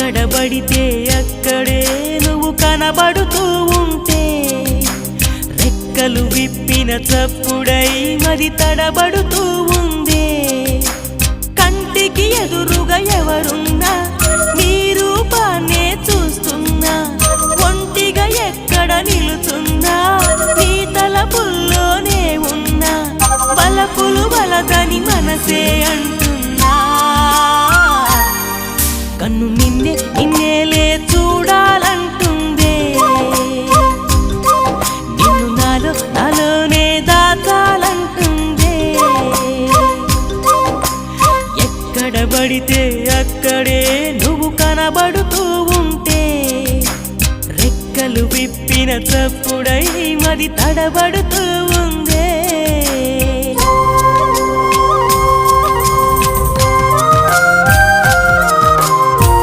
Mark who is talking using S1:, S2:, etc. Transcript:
S1: ఎక్కడ పడితే అక్కడే నువ్వు కనబడుతూ ఉంటే రెక్కలు విప్పిన చప్పుడై మరి తడబడుతూ ఉందే కంటికి ఎదురుగా ఎవరున్నా నీ రూపాన్నే చూస్తున్నా ఒంటిగా ఎక్కడ నిలుచున్నా నీ తలపుల్లోనే ఉన్నా బలపులు బలదని మనసే అంటున్నా కన్ను నిన్నేలే చూడాలంటుందే నిన్ను నాలోనే దాచాలంటుందే ఎక్కడ పడితే అక్కడే నువ్వు కనబడుతూ ఉంటే రెక్కలు విప్పిన చప్పుడై మరి తడబడుతూ